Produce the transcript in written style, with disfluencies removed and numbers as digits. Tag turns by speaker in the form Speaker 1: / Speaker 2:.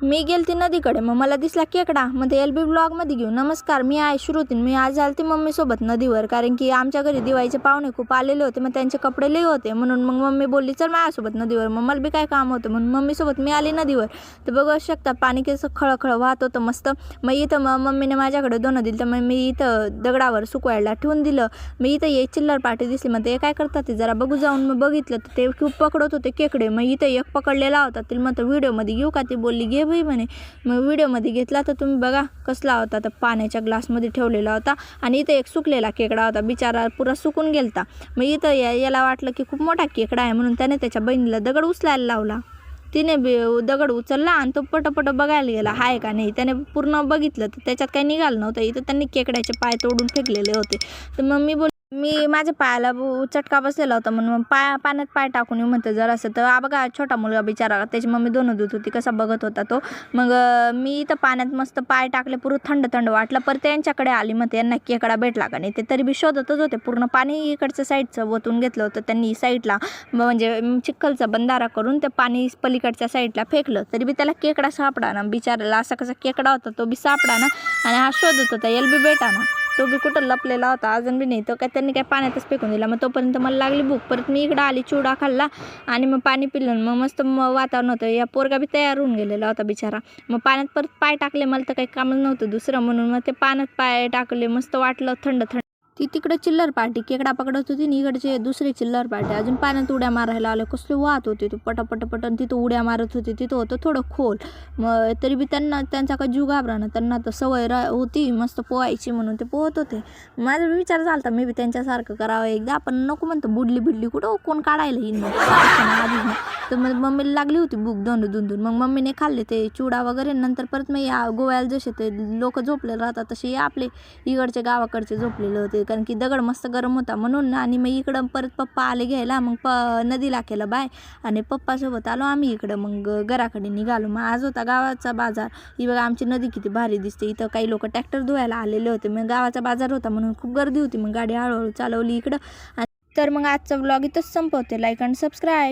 Speaker 1: मी गेलते नदीकडे, मग मला दिसला खेकडा. मग ते LB ब्लॉगमध्ये घेऊ. नमस्कार, मी आहे श्रुती. मी आज आलते मम्मीसोबत नदीवर, कारण की आमच्या घरी दिवाळीचे पाहुणे खूप आलेले होते. मग त्यांचे कपडे लई होते, म्हणून मग मम्मी बोलली चल माझ्यासोबत नदीवर. मग मला बी काय काम होतं म्हणून मम्मीसोबत मी आली नदीवर. तर बघू शकता पाणी कसं खळखळ वाहत होतं मस्त. मग इथं मम्मीने माझ्याकडे दोनं दिलं, तर मग मी इथं दगडावर सुकवायला ठेवून दिलं. मी इथं ये चिल्लर पाटी दिसली, मग ते काय करतात ते जरा बघू जाऊन मग बघितलं तर ते खूप पकडत होते खेकडे. मग इथं एक पकडलेला होता, तिला मग व्हिडिओमध्ये घेऊ का, ती बोलली घे बाई म्हणे. मग व्हिडिओमध्ये घेतला तर तुम्ही बघा कसला होता, तर पाण्याच्या ग्लासमध्ये ठेवलेला होता. आणि इथं एक सुकलेला खेकडा होता, बिचारा पुरा सुकून गेलता. मग इथं याला वाटलं की खूप मोठा खेकडा आहे, म्हणून त्याने त्याच्या बहिणीला दगड उचलायला लावला. तिने दगड उचलला आणि तो पटपट बघायला गेला आहे का नाही. त्याने पूर्ण बघितलं तर त्याच्यात काही निघालं नव्हतं. इथं त्यांनी खेकड्याचे पाय तोडून फेकलेले होते. तर मग मी माझ्या पायाला चटका बसलेला होता, म्हणून मग पाण्यात पाय टाकून येऊ म्हणते जरासं. तर बघा छोटा मुलगा बिचारा, त्याची मम्मी दोन दूध होती, कसा बघत होता तो. मग मी इथं पाण्यात मस्त पाय टाकले, पूर्ण थंड थंड वाटलं. पर त्यांच्याकडे आली, मग यांना खेकडा भेटला का नाही ते तरी बी शोधतच होते. पूर्ण पाणी इकडचं साईडचं ओतून घेतलं होतं त्यांनी साईडला, म्हणजे चिखलचा बंधारा करून ते पाणी पलीकडच्या साईडला फेकलं, तरी बी त्याला खेकडा सापडा ना. बिचाराला असा कसा खेकडा होता तो बी सापडा ना. आणि हा शोधत होता LB भेटा ना, तो बी कुठं लपलेला होता अजून बी नाही. तो काय त्यांनी काय पाण्यातच फेकून दिला. मग तोपर्यंत मला लागली भूक. परत मी इकडं आली, चिवडा खाल्ला आणि मग पाणी पिलं. मग मस्त वातावरण होतं. या पोरगा बी तयार होऊन गेलेला होता बिचारा. मग पाण्यात परत पाय टाकले, मला तर काही कामच नव्हतं दुसरं, म्हणून मग ते पाण्यात पाय टाकले. मस्त वाटलं थंड थंड. ती तिकडे चिल्लर पार्टी खेकडा पकडत होती आणि इकडचे दुसरी चिल्लर पार्टी अजून पाण्यात उड्या मारायला आले. कसले वाहत होते ते पटापट आणि तिथं उड्या मारत होते. तिथं होतं थोडं खोल, मग तरी बी त्यांचा काय जीव घाबरा ना. त्यांना तर सवय होती मस्त पोहायची, म्हणून ते पोहत होते. माझा विचार झाला मी बी त्यांच्यासारखं करावं एकदा, आपण नको म्हणतो बुडली कुठं कोण काढायला येईल आधी. तर मग मम्मीला लागली होती भूक दोन. मग मम्मीने खाल्ले ते चिवडा वगैरे. नंतर परत मग या गोव्याला जसे ते लोक झोपलेले राहतात तसे आपले इकडचे गावाकडचे झोपलेले होते, कारण की दगड मस्त गरम होता म्हणून. आणि मग इकडं परत पप्पा आले घ्यायला, मग नदीला केलं बाय आणि पप्पासोबत आलो आम्ही इकडं. मग घराकडे निघालो. मग आज होता गावाचा बाजार. ही बघा आमची नदी किती भारी दिसते. इथं काही लोक ट्रॅक्टर धुवायला आलेले होते. मग गावाचा बाजार होता म्हणून खूप गर्दी होती. मग गाडी हळूहळू चालवली इकडं. तर मग आजचा व्लॉग इथंच संपवते. लाईक आणि सबस्क्राईब.